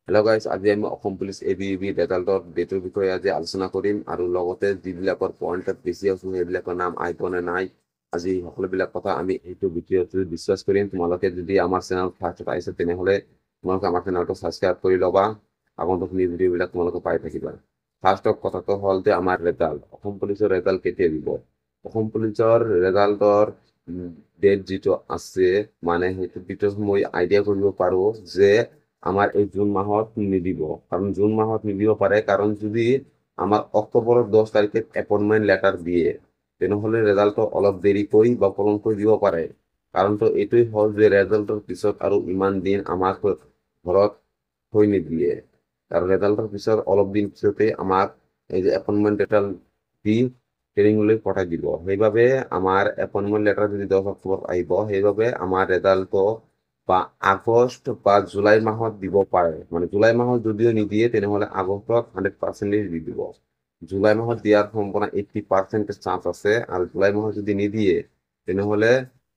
Hello' guys, আজি আমি Assam police ABEB ৰেজাল্টৰ ডেটৰ বিষয়ে আজি আলোচনা কৰিম আৰু লগতে যিবিলাকৰ পইণ্টত বেছি আছো সেইবিলাকৰ নাম আহিব নে নাই, আজি সকলোবিলাক কথা আমি এইটো ভিডিঅ'টো ডিছকাছ কৰিম। তোমালোকে যদি আমাৰ চেনেল ফাৰ্ষ্টত আহিছে তেনেহ'লে তোমালোকে আমাৰ চেনেলটো ছাবস্ক্ৰাইব কৰি ল'বা, আগন্তুক নিউজ ভিডিঅ'বিলাক তোমালোকে পাই থাকিবা। ফাৰ্ষ্ট কথাটো হ'ল যে আমাৰ ৰেজাল্ট, অসম পুলিচৰ ৰেজাল্ট কেতিয়া দিব? অসম পুলিচৰ ৰেজাল্টৰ ডেট যিটো আছে, মানে সেইটো ভিতৰত মই আইডিয়া কৰিব পাৰোঁ যে আমাৰ এই জুন মাহত নিদিব। কাৰণ জুন মাহত নিদিব পাৰে, কাৰণ যদি আমাৰ অক্টোবৰেৰ 10 তাৰিখে এপয়েন্টমেন্ট লেটাৰ দিয়ে তেনেহ'লে ৰেজাল্টটো অলপ দেৰিকৈ বা পলমকৈ দিব পাৰে। কাৰণটো এইটোৱে হ'ল যে ৰেজাল্টৰ পিছত আৰু ইমান দিন আমাক ঘৰত থৈ নিদিয়ে, আৰু ৰেজাল্টৰ পিছত অলপ দিন পিছতে আমাক এই যে এপয়েন্টমেন্ট লেটাৰ দি ট্ৰেইনিংলৈ পঠাই দিব। সেইবাবে আমাৰ এপয়েন্টমেন্ট লেটাৰ যদি 10 অক্টোবৰত আহিব, সেইবাবে আমাৰ ৰেজাল্টটো বা আগষ্ট বা জুলাই মাহত দিব পাৰে। মানে জুলাই মাহত যদিও নিদিয়ে তেনেহ'লে আগষ্টত 100% দি দিব। জুলাই মাহত দিয়াৰ সম্ভাৱনা 80% চান্স আছে, আৰু জুলাই মাহত যদি নিদিয়ে তেনেহ'লে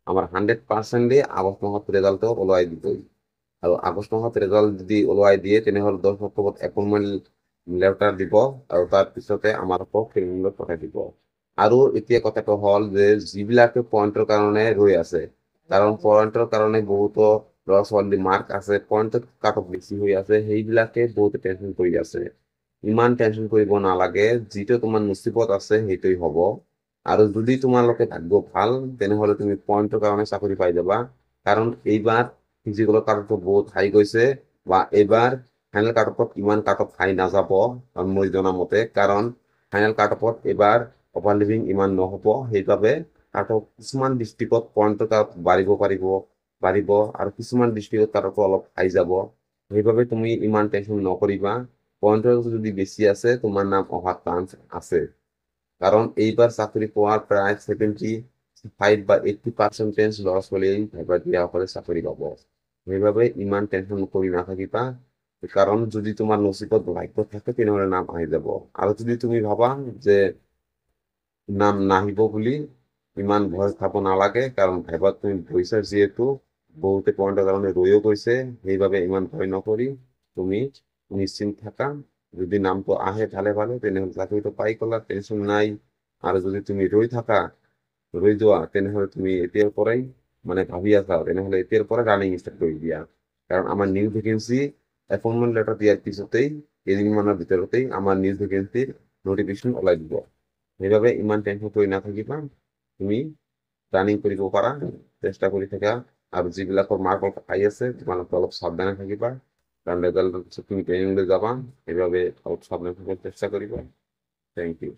আমাৰ 100% আগষ্ট মাহত ৰেজাল্টটো ওলাই দিবই। আৰু আগষ্ট মাহত ৰেজাল্ট যদি ওলাই দিয়ে তেনেহ'লে 10 অক্টোবৰত এপয়েন্টমেন্ট লেটাৰ দিব, আৰু তাৰ পিছতে আমাৰ ট্ৰেইনিংলৈ পঠাই দিব। আৰু এতিয়া কথাটো হ'ল যে যিবিলাকে পইণ্টৰ কাৰণে ৰৈ আছে, কাৰণ পইণ্টৰ কাৰণে বহুতো ল'ৰা ছোৱালী মাৰ্ক আছে, পইণ্টত কাট অফ বেছি হৈ আছে, সেইবিলাকে বহুত টেনশ্যন কৰি আছে। ইমান টেনশ্যন কৰিব নালাগে, যিটো তোমাৰ নচিবত আছে সেইটোৱে হ'ব। আৰু যদি তোমালোকে ভাগ্য ভাল তেনেহ'লে তুমি পইণ্টৰ কাৰণে চাকৰি পাই যাবা। কাৰণ এইবাৰ ফিজিকেলৰ কাট অফ বহুত হাই গৈছে, বা এইবাৰ ফাইনেল কাট অফত ইমান কাট অফ হাই নাযাব মই জনা মতে, কাৰণ ফাইনেল কাট অফত এইবাৰ অভাৰ লিভিং ইমান নহ'ব। সেইবাবে কাট অফ কিছুমান ডিষ্ট্ৰিক্টত পইণ্টৰ কাট অফ বাঢ়িব, আৰু কিছুমান ডিষ্ট্ৰিক্টত কাট অফ অলপ হাই যাব। সেইবাবে তুমি ইমান টেনশ্যন নকৰিবা। পইণ্টৰ যদি বেছি আছে তোমাৰ নাম অহাৰ চান্স আছে, কাৰণ এইবাৰ চাকৰি পোৱাৰ প্ৰায় 75 বা 80% ল'ৰা ছোৱালীয়ে ভাইবা দিয়াসকলে চাকৰি পাব। সেইবাবে ইমান টেনশ্যন কৰি নাথাকিবা, কাৰণ যদি তোমাৰ নচিবত ভাগ্য থাকে তেনেহ'লে নাম আহি যাব। আৰু যদি তুমি ভাবা যে নাম নাহিব বুলি, ইমান ভয় খাব নালাগে, কাৰণ ভাইবাত তুমি গৈছা যিহেতু বহুতে পইণ্টৰ কাৰণে ৰৈও গৈছে, সেইবাবে ইমান ভয় নকৰি তুমি নিশ্চিন্ত থাকা। যদি নামটো আহে ভালে ভালে তেনেহ'লে চাকৰিটো পাই গ'লা, টেনশ্যন নাই। আৰু যদি তুমি ৰৈ যোৱা তেনেহ'লে তুমি এতিয়াৰ পৰাই মানে ভাবি আছা, তেনেহ'লে এতিয়াৰ পৰাই ৰানিং ষ্টাৰ্ট কৰি দিয়া। কাৰণ আমাৰ নিউ ভেকেঞ্চি এপইণ্টমেণ্ট লেটাৰ দিয়াৰ পিছতেই কেইদিনমানৰ ভিতৰতেই আমাৰ নিউ ভেকেঞ্চিৰ নটিফিকেশ্যন ওলাই দিব। সেইবাবে ইমান টেনশ্যন কৰি নাথাকিবা, তুমি ৰানিং কৰিব পাৰা, চেষ্টা কৰি থাকা। আৰু যিবিলাকৰ মাৰ্ক অলপ হাই আছে তোমালোকে অলপ সাৱধানে থাকিবা, কাৰণ ৰেজাল্টেৰ পিছত তুমি ট্ৰেনিংলৈ যাবা। সেইবাবে অলপ সাৱধানে থাকিব চেষ্টা কৰিবা। Thank U.